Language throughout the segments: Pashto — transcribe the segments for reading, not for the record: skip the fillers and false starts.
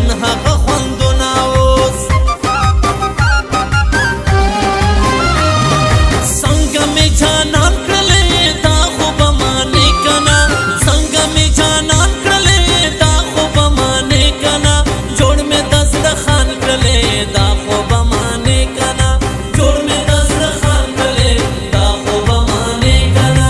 ژوند هغه خوندونه اوس څنګه مې جانان کړلې دا خو به مانې کنه څنګه مې جانان کړلې دا خو به مانې کنه جوړ مې د زړه خان کړلې دا خو به مانې کنه جوړ مې د زړه خان کړلې دا خو به مانې کنه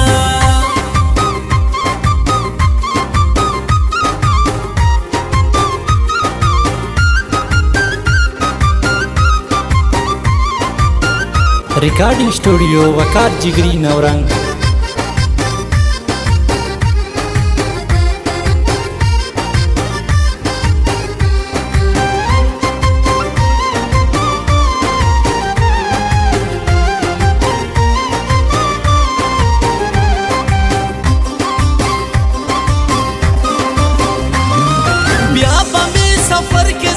recording studio Waqar Jigri नवरंग بیا به مې سفر کې